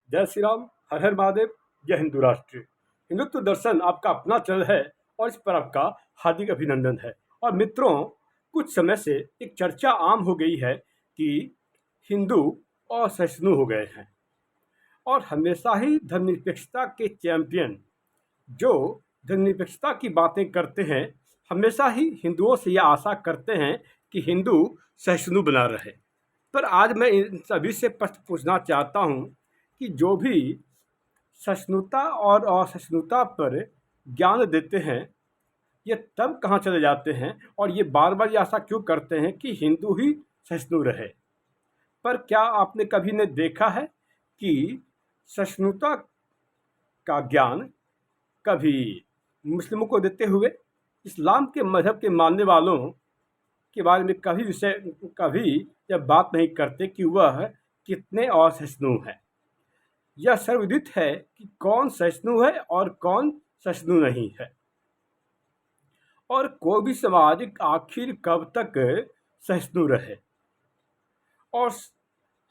जय श्री राम, हर हर महादेव, जय हिंदू राष्ट्र। हिंदुत्व दर्शन आपका अपना चैनल है और इस पर आपका हार्दिक अभिनंदन है। और मित्रों, कुछ समय से एक चर्चा आम हो गई है कि हिंदू असहिष्णु हो गए हैं और हमेशा ही धर्मनिरपेक्षता के चैंपियन जो धर्मनिरपेक्षता की बातें करते हैं, हमेशा ही हिंदुओं से यह आशा करते हैं कि हिंदू सहिष्णु बना रहे। पर आज मैं इन सभी से प्रश्न पूछना चाहता हूँ कि जो भी सहिष्णुता और असहिष्णुता पर ज्ञान देते हैं, ये तब कहाँ चले जाते हैं और ये बार बार ये आशा क्यों करते हैं कि हिंदू ही सहिष्णु रहे। पर क्या आपने कभी ने देखा है कि सहिष्णुता का ज्ञान कभी मुस्लिमों को देते हुए, इस्लाम के मज़हब के मानने वालों के बारे में कभी यह बात नहीं करते कि वह कितने असहिष्णु हैं। यह सर्वविदित है कि कौन सहिष्णु है और कौन सहिष्णु नहीं है। और कोई भी समाज आखिर कब तक सहिष्णु रहे। और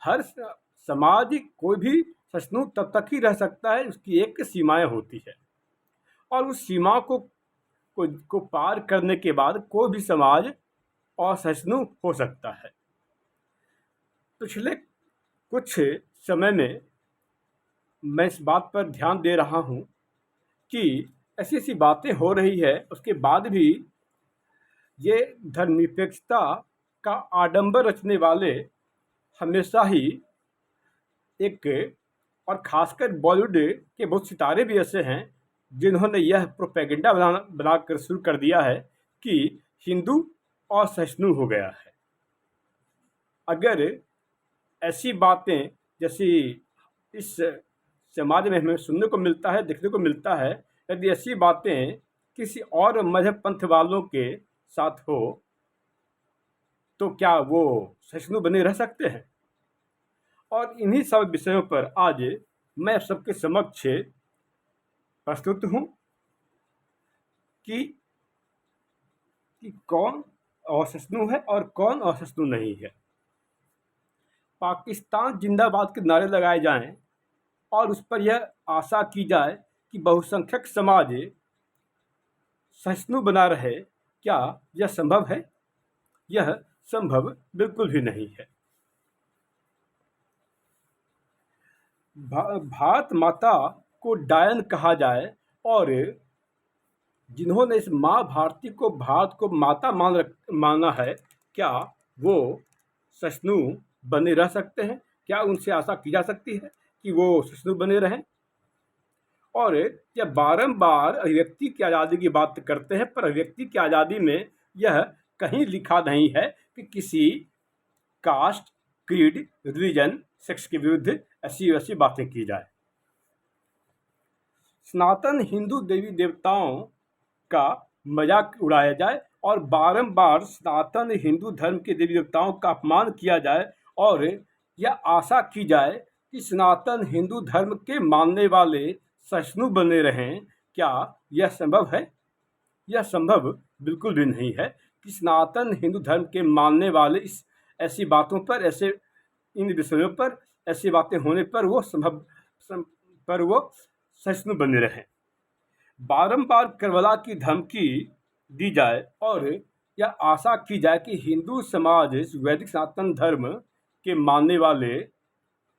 हर समाज कोई भी सहिष्णु तब तक ही रह सकता है, उसकी एक सीमाएं होती है और उस सीमा को पार करने के बाद कोई भी समाज असहिष्णु हो सकता है। पिछले कुछ समय में मैं इस बात पर ध्यान दे रहा हूँ कि ऐसी ऐसी बातें हो रही है, उसके बाद भी ये धर्मनिरपेक्षता का आडंबर रचने वाले हमेशा ही एक, और खासकर बॉलीवुड के बहुत सितारे भी ऐसे हैं जिन्होंने यह प्रोपेगेंडा बनाकर शुरू कर दिया है कि हिंदू असहिष्णु हो गया है। अगर ऐसी बातें जैसी इस समाज में हमें सुनने को मिलता है, देखने को मिलता है, यदि ऐसी बातें किसी और मजहब पंथ वालों के साथ हो तो क्या वो सहिष्णु बने रह सकते हैं। और इन्हीं सब विषयों पर आज मैं सबके समक्ष प्रस्तुत हूँ कि कौन असहिष्णु है और कौन असहिष्णु नहीं है। पाकिस्तान जिंदाबाद के नारे लगाए जाएं और उस पर यह आशा की जाए कि बहुसंख्यक समाज सहिष्णु बना रहे, क्या यह संभव है? यह संभव बिल्कुल भी नहीं है। भारत माता को डायन कहा जाए और जिन्होंने इस माँ भारती को भारत को माता माना है, क्या वो सहिष्णु बने रह सकते हैं? क्या उनसे आशा की जा सकती है कि वो सहिष्णु बने रहें? और जब बारंबार अभिव्यक्ति की आज़ादी की बात करते हैं, पर अभिव्यक्ति की आज़ादी में यह कहीं लिखा नहीं है कि किसी कास्ट, क्रीड, रिलीजन, सेक्स के विरुद्ध ऐसी वैसी बातें की जाए। सनातन हिंदू देवी देवताओं का मजाक उड़ाया जाए और बारंबार सनातन हिंदू धर्म के देवी देवताओं का अपमान किया जाए और यह आशा की जाए कि सनातन हिंदू धर्म के मानने वाले सहिष्णु बने रहें, क्या यह संभव है? यह संभव बिल्कुल भी नहीं है कि सनातन हिंदू धर्म के मानने वाले ऐसी बातों पर, ऐसे इन विषयों पर, ऐसी बातें होने पर वो सहिष्णु बने रहें। बारंबार करबला की धमकी दी जाए और यह आशा की जाए कि हिंदू समाज वैदिक सनातन धर्म के मानने वाले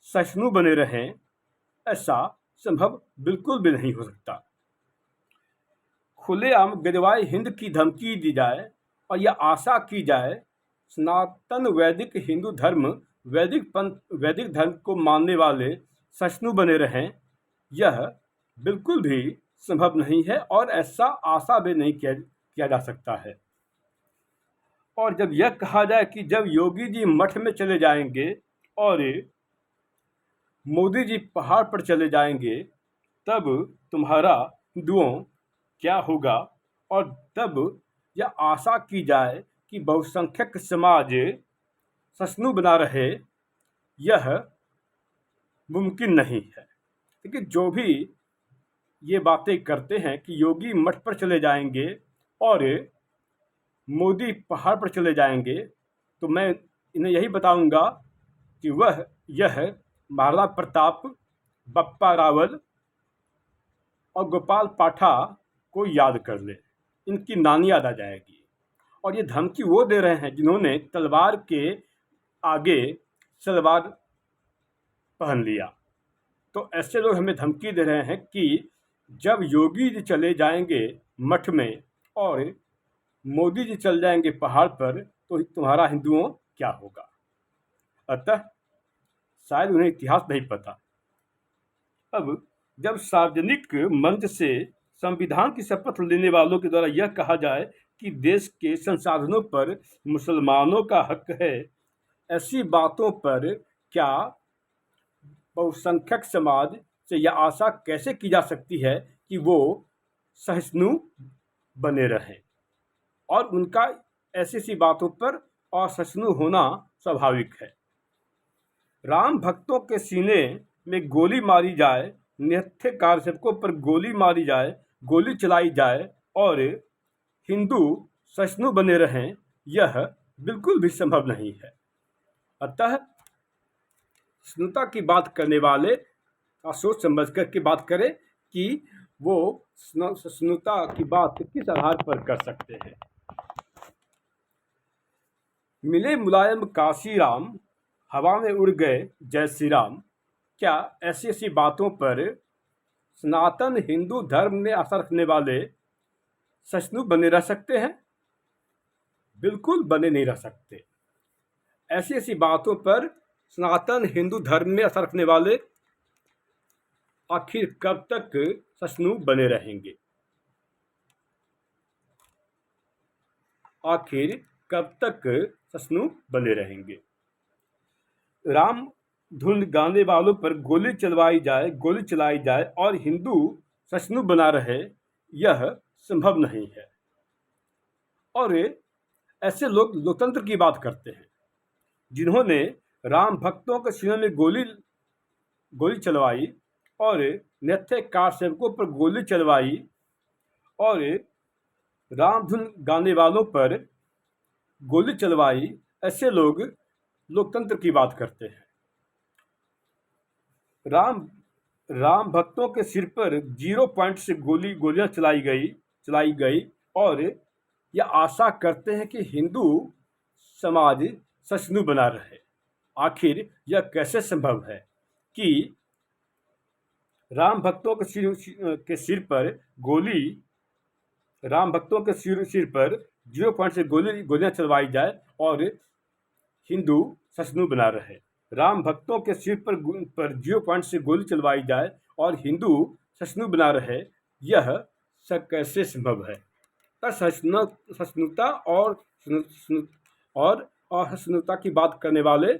सहिष्णु बने रहें, ऐसा संभव बिल्कुल भी नहीं हो सकता। खुलेआम गजवाए हिंद की धमकी दी जाए और यह आशा की जाए सनातन वैदिक हिंदू धर्म, वैदिक धर्म को मानने वाले सहिष्णु बने रहें, यह बिल्कुल भी संभव नहीं है और ऐसा आशा भी नहीं किया जा सकता है। और जब यह कहा जाए कि जब योगी जी मठ में चले जाएंगे और मोदी जी पहाड़ पर चले जाएंगे, तब तुम्हारा हिंदुओं क्या होगा, और तब यह आशा की जाए कि बहुसंख्यक समाज सहिष्णु बना रहे, यह मुमकिन नहीं है। क्योंकि जो भी ये बातें करते हैं कि योगी मठ पर चले जाएंगे और मोदी पहाड़ पर चले जाएंगे, तो मैं इन्हें यही बताऊंगा कि यह महाराणा प्रताप बप्पा रावल और गोपाल पाठा को याद कर ले, इनकी नानी याद आ जाएगी। और ये धमकी वो दे रहे हैं जिन्होंने तलवार के आगे सलवार पहन लिया। तो ऐसे लोग हमें धमकी दे रहे हैं कि जब योगी जी चले जाएंगे मठ में और मोदी जी चल जाएंगे पहाड़ पर तो तुम्हारा हिंदुओं क्या होगा। अतः शायद उन्हें इतिहास नहीं पता। अब जब सार्वजनिक मंच से संविधान की शपथ लेने वालों के द्वारा यह कहा जाए कि देश के संसाधनों पर मुसलमानों का हक है, ऐसी बातों पर क्या बहुसंख्यक समाज से यह आशा कैसे की जा सकती है कि वो सहिष्णु बने रहें। और उनका ऐसी सी बातों पर असहिष्णु होना स्वाभाविक है। राम भक्तों के सीने में गोली मारी जाए, निहत्थे कार्यसेवकों पर गोली मारी जाए, गोली चलाई जाए और हिंदू सहिष्णु बने रहें, यह बिल्कुल भी संभव नहीं है। अतः सहिष्णुता की बात करने वाले सोच समझ कर के बात करें कि वो सहिष्णुता की बात किस आधार पर कर सकते हैं। मिले मुलायम काशीराम, हवा में उड़ गए जय श्री राम। क्या ऐसी ऐसी बातों पर सनातन हिंदू धर्म में आस्था रखने वाले सहिष्णु बने रह सकते हैं? बिल्कुल बने नहीं रह सकते। ऐसी ऐसी बातों पर सनातन हिंदू धर्म में आस्था रखने वाले आखिर कब तक सहिष्णु बने रहेंगे? आखिर कब तक सहिष्णु बने रहेंगे? राम धुन गाने वालों पर गोली चलाई जाए और हिंदू सहिष्णु बना रहे, यह संभव नहीं है। और ऐसे लोग लोकतंत्र की बात करते हैं जिन्होंने राम भक्तों के सीने में गोली चलवाई और निहत्थे कारसेवकों पर गोली चलवाई और रामधुन गाने वालों पर गोली चलवाई। ऐसे लोग लोकतंत्र की बात करते हैं। राम भक्तों के सिर पर 0 पॉइंट से गोलियां चलाई गई और यह आशा करते हैं कि हिंदू समाज सहिष्णु बना रहे। आखिर यह कैसे संभव है कि राम भक्तों के सिर पर 0 पॉइंट से गोलियां चलवाई जाए और हिंदू सहिष्णु बना रहे। राम भक्तों के सिर पर 0 पॉइंट से गोली चलवाई जाए और हिंदू सहिष्णु बना रहे, यह सब कैसे संभव है? सहिष्णुता और असहिष्णुता की बात करने वाले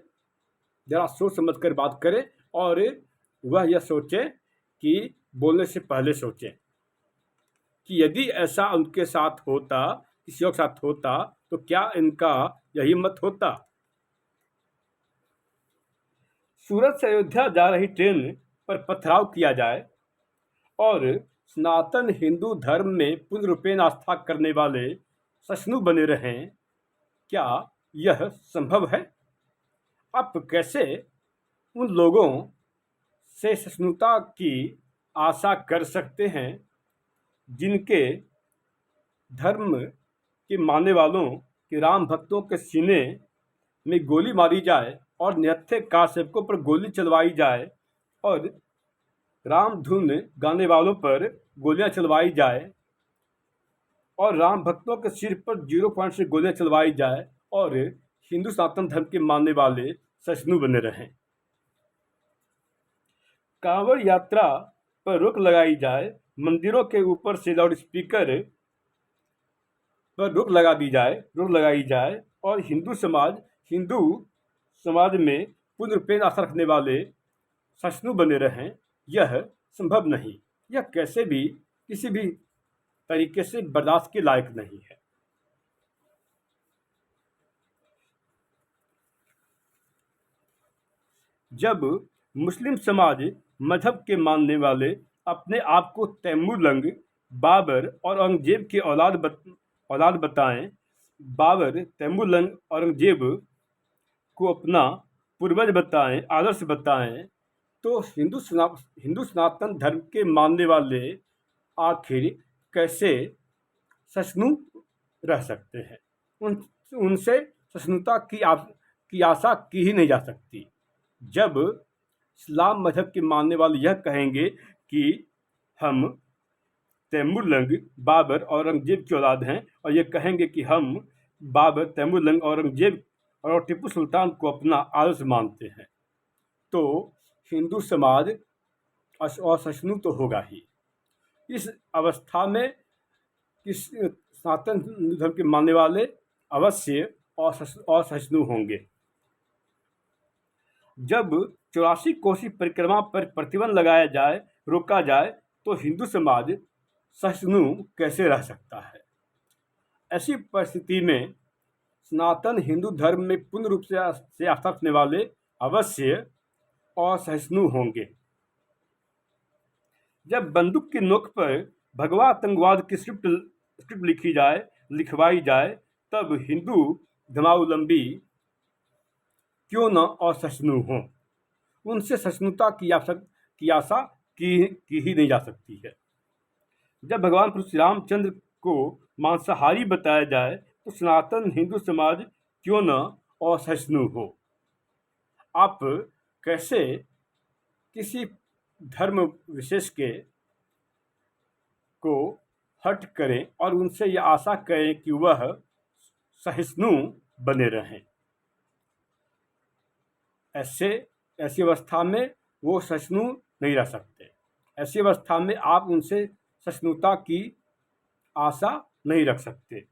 जरा सोच समझ कर बात करें और वह यह सोचें कि बोलने से पहले सोचें कि यदि ऐसा उनके साथ होता, किसी और के साथ होता, तो क्या इनका यही मत होता? सूरत से अयोध्या जा रही ट्रेन पर पथराव किया जाए और सनातन हिंदू धर्म में पूर्ण रूपेण आस्था करने वाले सहिष्णु बने रहें, क्या यह संभव है? आप कैसे उन लोगों से सहिष्णुता की आशा कर सकते हैं जिनके धर्म के मानने वालों के राम भक्तों के सीने में गोली मारी जाए और निहत्थे कारसेवकों पर गोली चलवाई जाए और राम धुन गाने वालों पर गोलियां चलवाई जाए और राम भक्तों के सिर पर 0 पॉइंट से गोलियां चलवाई जाए और हिंदू सनातन धर्म के मानने वाले सहिष्णु बने रहें। कांवड़ यात्रा पर रोक लगाई जाए, मंदिरों के ऊपर से लाउड स्पीकर पर रोक लगाई जाए और हिंदू समाज में पूर्ण रूपेण आस्था रखने वाले सहिष्णु बने रहें, यह संभव नहीं। यह कैसे भी किसी भी तरीके से बर्दाश्त के लायक नहीं है। जब मुस्लिम समाज मजहब के मानने वाले अपने आप को तैमूरलंग, बाबर और औरंगजेब की औलाद बताएं, बाबर, तैमूरलंग, औरंगजेब को अपना पूर्वज बताएं, आदर्श बताएं, तो तो हिंदू सनातन धर्म के मानने वाले आखिर कैसे सहिष्णु रह सकते हैं? उनसे सहिष्णुता की आशा की ही नहीं जा सकती। जब इस्लाम मजहब के मानने वाले यह कहेंगे कि हम तैमूरलंग, बाबर, औरंगजेब की औलाद हैं, और ये कहेंगे कि हम बाबर, तैमूरलंग, औरंगजेब और टीपू सुल्तान को अपना आदर्श मानते हैं, तो हिंदू समाज असहिष्णु तो होगा ही। इस अवस्था में सनातन हिंदू धर्म के मानने वाले अवश्य असहिष्णु होंगे। जब 84 कोसी परिक्रमा पर प्रतिबंध लगाया जाए, रोका जाए, तो हिंदू समाज सहिष्णु कैसे रह सकता है? ऐसी परिस्थिति में सनातन हिंदू धर्म में पूर्ण रूप से आस्था रखने वाले अवश्य असहिष्णु होंगे। जब बंदूक की नोक पर भगवा आतंकवाद की स्क्रिप्ट लिखवाई जाए, तब हिंदू धर्मावलंबी क्यों न असहिष्णु हों? उनसे सहिष्णुता की आशा की ही नहीं जा सकती है। जब भगवान प्रभु श्री रामचंद्र को मांसाहारी बताया जाए, तो सनातन हिंदू समाज क्यों न असहिष्णु हो? आप कैसे किसी धर्म विशेष को हट करें और उनसे यह आशा करें कि वह सहिष्णु बने रहें? ऐसी अवस्था में वो सहिष्णु नहीं रह सकते। ऐसी अवस्था में आप उनसे सहिष्णुता की आशा नहीं रख सकते।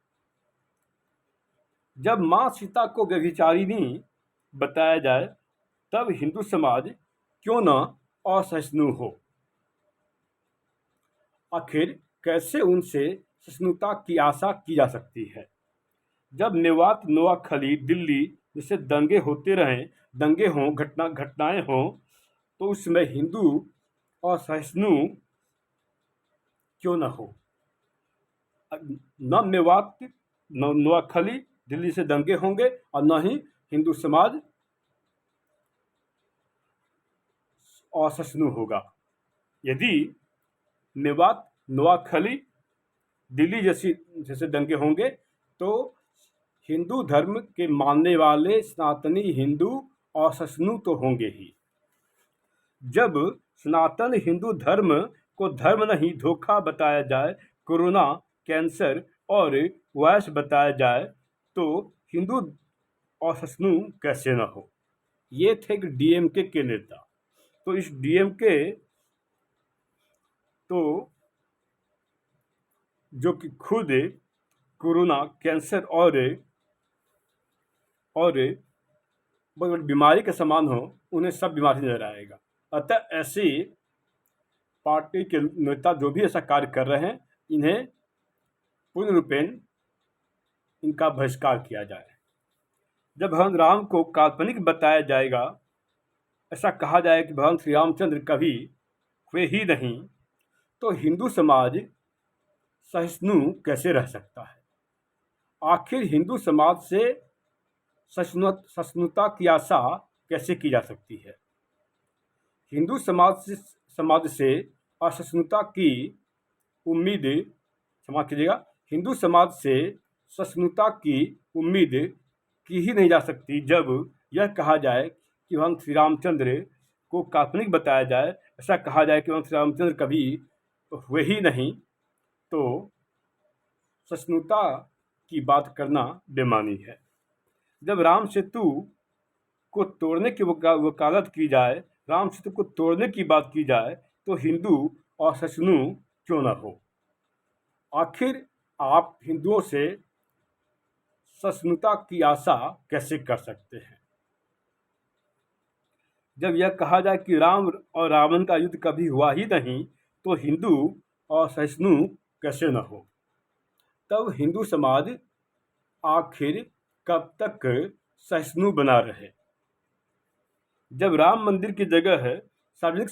जब माँ सीता को व्यभिचारिणी बताया जाए, तब हिंदू समाज क्यों न असहिष्णु हो? आखिर कैसे उनसे सहिष्णुता की आशा की जा सकती है? जब मेवात, नोआखली, दिल्ली जैसे दंगे हों, घटनाएं हों, तो उसमें हिंदू असहिष्णु क्यों न हो? न मेवात, नोआखली, दिल्ली से दंगे होंगे और न ही हिंदू समाज असहिष्णु होगा। यदि मेवात, नोआखली, दिल्ली जैसे दंगे होंगे, तो हिंदू धर्म के मानने वाले सनातनी हिंदू असहिष्णु तो होंगे ही। जब सनातन हिंदू धर्म को धर्म नहीं धोखा बताया जाए, कोरोना, कैंसर और वायरस बताया जाए, तो हिंदू असहिष्णु कैसे न हो? ये थे डीएमके के नेता। तो इस डीएमके तो जो कि खुद कोरोना, कैंसर और बड़ी बीमारी के समान हो, उन्हें सब बीमारी नजर आएगा। अतः ऐसी पार्टी के नेता जो भी ऐसा कार्य कर रहे हैं, इन्हें पूर्ण रूपेण इनका बहिष्कार किया जाए। जब भगवान राम को काल्पनिक बताया जाएगा, ऐसा कहा जाए कि भगवान श्री रामचंद्र कभी हुए ही नहीं, तो हिंदू समाज सहिष्णु कैसे रह सकता है? आखिर हिंदू समाज से सहिष्णुता की आशा कैसे की जा सकती है? हिंदू समाज से असहिष्णुता की उम्मीद, क्षमा कीजिएगा, हिंदू समाज से सहिष्णुता की उम्मीद की ही नहीं जा सकती जब यह कहा जाए कि भगवान श्री रामचंद्र को काल्पनिक बताया जाए, ऐसा कहा जाए कि भगवान श्री रामचंद्र कभी हुए ही नहीं, तो सहिष्णुता की बात करना बेमानी है। जब राम सेतु को तोड़ने की वकालत की जाए, राम सेतु को तोड़ने की बात की जाए, तो हिंदू असहिष्णु क्यों न हो? आखिर आप हिंदुओं से सहिष्णुता की आशा कैसे कर सकते हैं? जब यह कहा जाए कि राम और रावण का युद्ध कभी हुआ ही नहीं, तो हिंदू असहिष्णु कैसे न हो? तब हिंदू समाज आखिर कब तक सहिष्णु बना रहे? जब राम मंदिर की जगह सार्वजनिक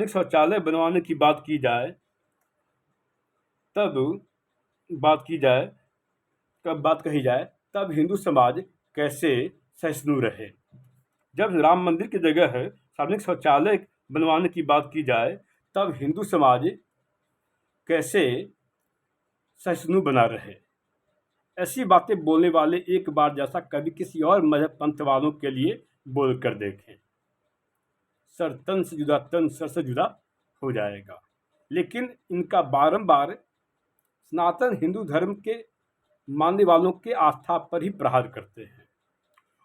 शौचालय बनवाने की बात की जाए, कब बात कही जाए, तब हिंदू समाज कैसे सहिष्णु रहे। जब राम मंदिर की जगह सार्वजनिक शौचालय बनवाने की बात की जाए तब हिंदू समाज कैसे सहिष्णु बना रहे। ऐसी बातें बोलने वाले एक बार जैसा कभी किसी और मजहब पंथ वालों के लिए बोल कर देखें, सर तन से जुदा तन सर से जुदा हो जाएगा। लेकिन इनका बारंबार सनातन हिंदू धर्म के मानने वालों के आस्था पर ही प्रहार करते हैं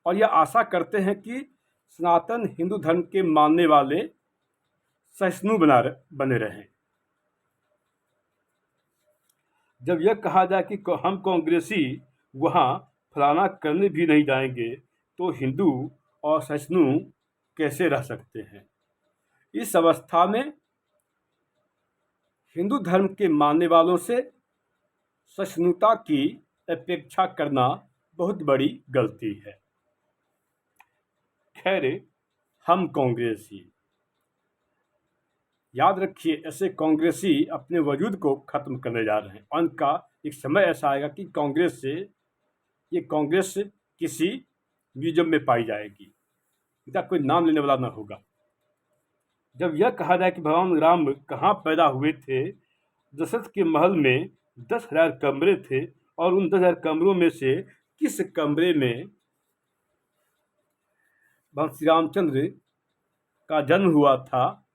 और यह आशा करते हैं कि सनातन हिंदू धर्म के मानने वाले सहिष्णु बने रहें। जब यह कहा जाए कि हम कांग्रेसी वहाँ फलाना करने भी नहीं जाएंगे तो हिंदू और सहिष्णु कैसे रह सकते हैं। इस अवस्था में हिंदू धर्म के मानने वालों से सहिष्णुता की अपेक्षा करना बहुत बड़ी गलती है। खैर, हम कांग्रेसी, याद रखिए, ऐसे कांग्रेसी अपने वजूद को खत्म करने जा रहे हैं। उनका एक समय ऐसा आएगा कि कांग्रेस किसी म्यूजियम में पाई जाएगी, इनका कोई नाम लेने वाला न होगा। जब यह कहा जाए कि भगवान राम कहाँ पैदा हुए थे, दशरथ के महल में 10,000 कमरे थे और उन 10,000 कमरों में से किस कमरे में भगवान श्री रामचंद्र का जन्म हुआ था,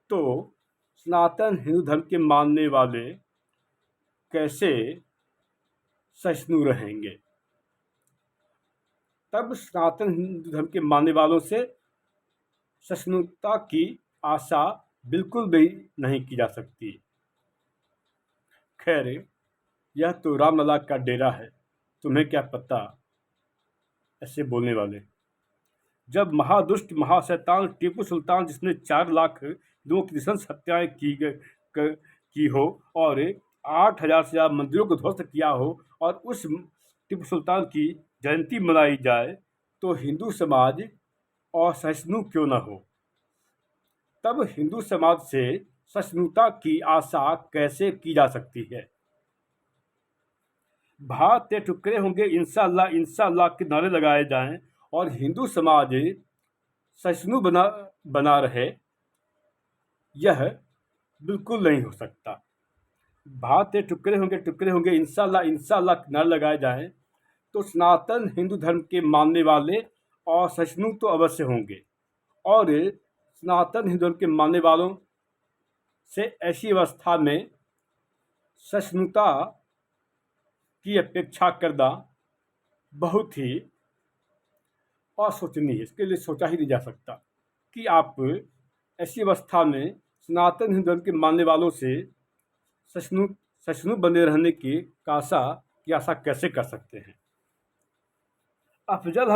तो सनातन हिंदू धर्म के मानने वाले कैसे सहिष्णु रहेंगे। तब सनातन हिंदू धर्म के मानने वालों से सहिष्णुता की आशा बिल्कुल भी नहीं की जा सकती। खैर, यह तो रामलला का डेरा है, तुम्हें क्या पता ऐसे बोलने वाले। जब महादुष्ट महाशैतान टीपू सुल्तान, जिसने 4 लाख लोगों की नृशंस हत्याएं की हो और 8,000 से ज़्यादा मंदिरों को ध्वस्त किया हो और उस टीपू सुल्तान की जयंती मनाई जाए तो हिंदू समाज असहिष्णु क्यों न हो। तब हिंदू समाज से सहिष्णुता की आशा कैसे की जा सकती है। भारत के टुकड़े होंगे इंशाअल्लाह इंशाअल्लाह के नारे लगाए जाएं और हिंदू समाज सहिष्णु बना रहे, यह बिल्कुल नहीं हो सकता। भारत के टुकड़े होंगे इंशाअल्लाह इंशाअल्लाह के नारे लगाए जाएं तो सनातन हिंदू धर्म के मानने वाले और सहिष्णु तो अवश्य होंगे और सनातन हिंदू धर्म के मानने वालों से ऐसी अवस्था में सहिष्णुता की अपेक्षा करना बहुत ही असोचनीय है। इसके लिए सोचा ही नहीं जा सकता कि आप ऐसी अवस्था में सनातन हिंदू धर्म के मानने वालों से सहिष्णु बने रहने की आशा कैसे कर सकते हैं। अफजल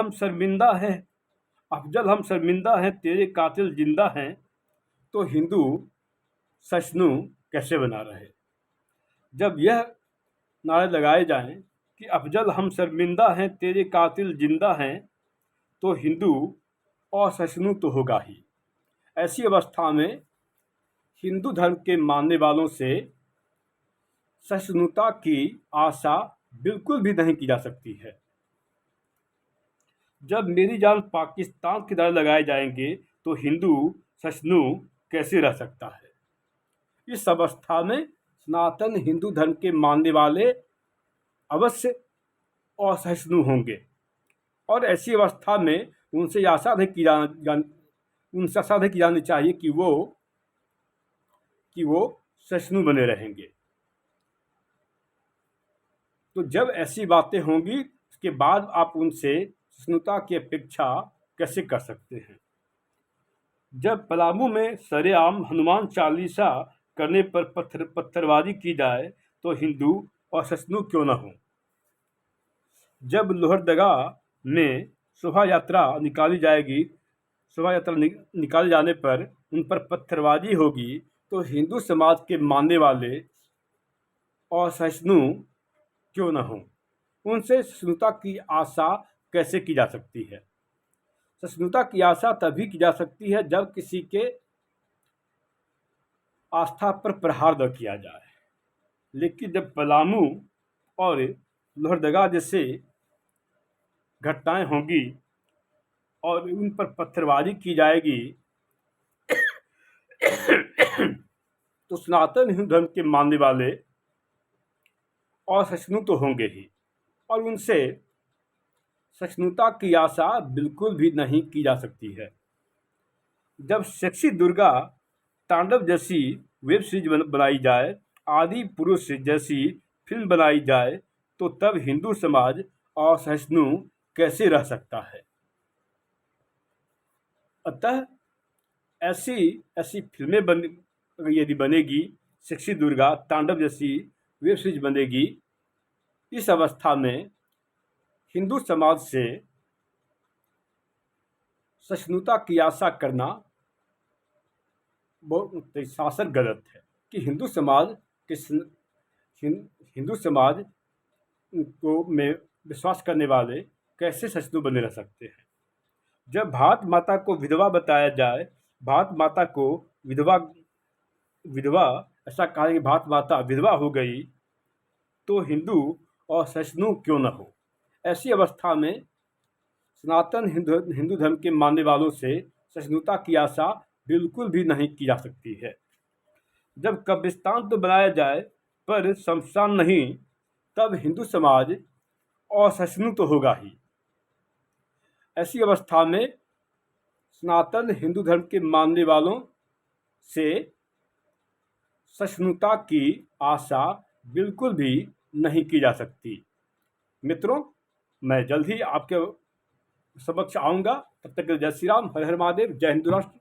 हम शर्मिंदा हैं तेरे कातिल जिंदा हैं, तो हिंदू सहिष्णु कैसे बना रहे। जब यह नारे लगाए जाएं कि अफजल हम शर्मिंदा हैं तेरे कातिल जिंदा हैं, तो हिंदू असहिष्णु तो होगा ही। ऐसी अवस्था में हिंदू धर्म के मानने वालों से सहिष्णुता की आशा बिल्कुल भी नहीं की जा सकती है। जब मेरी जान पाकिस्तान के नारे लगाए जाएंगे तो हिंदू सहिष्णु कैसे रह सकता है। इस अवस्था में सनातन हिंदू धर्म के मानने वाले अवश्य असहिष्णु होंगे और ऐसी अवस्था में उनसे आशा नहीं की जानी चाहिए कि वो सहिष्णु बने रहेंगे। तो जब ऐसी बातें होंगी उसके बाद आप उनसे सहिष्णुता की अपेक्षा कैसे कर सकते हैं। जब पलामू में सरेआम हनुमान चालीसा करने पर पत्थरबाजी की जाए तो हिंदू असहिष्णु क्यों न हो। जब लोहरदगा में शोभा यात्रा निकाली जाने पर उन पर पत्थरबाजी होगी तो हिंदू समाज के मानने वाले असहिष्णु क्यों न हो। उनसे सहिष्णुता की आशा कैसे की जा सकती है। सहिष्णुता की आशा तभी की जा सकती है जब किसी के आस्था पर प्रहार न किया जाए। लेकिन जब पलामू और लोहरदगा जैसे घटनाएं होंगी और उन पर पत्थरबाजी की जाएगी तो सनातन हिंदू धर्म के मानने वाले असहिष्णु तो होंगे ही, और उनसे सहिष्णुता की आशा बिल्कुल भी नहीं की जा सकती है। जब सेक्सी दुर्गा तांडव जैसी वेब सीरीज बनाई जाए, आदि पुरुष जैसी फिल्म बनाई जाए, तो तब हिंदू समाज असहिष्णु कैसे रह सकता है। अतः ऐसी ऐसी फिल्में यदि बनेगी, सेक्सी दुर्गा तांडव जैसी वेब सीरीज बनेगी, इस अवस्था में हिंदू समाज से सहिष्णुता की आशा करना बहुत शासन गलत है कि हिंदू समाज के हिंदू समाज को में विश्वास करने वाले कैसे सहिष्णु बने रह सकते हैं। जब भारत माता को विधवा बताया जाए, भारत माता को विधवा विधवा ऐसा कहा कि भारत माता विधवा हो गई, तो हिंदू और सहिष्णु क्यों न हो। ऐसी अवस्था में सनातन हिंदू धर्म के मानने वालों से सहिष्णुता की आशा बिल्कुल भी नहीं की जा सकती है। जब कब्रिस्तान तो बनाया जाए पर शमशान नहीं, तब हिंदू समाज असहिष्णु तो होगा ही। ऐसी अवस्था में सनातन हिंदू धर्म के मानने वालों से सहिष्णुता की आशा बिल्कुल भी नहीं की जा सकती। मित्रों, मैं जल्द ही आपके समक्ष आऊँगा। तब तक जय श्री राम, हर हर महादेव, जय हिंदू राष्ट्र।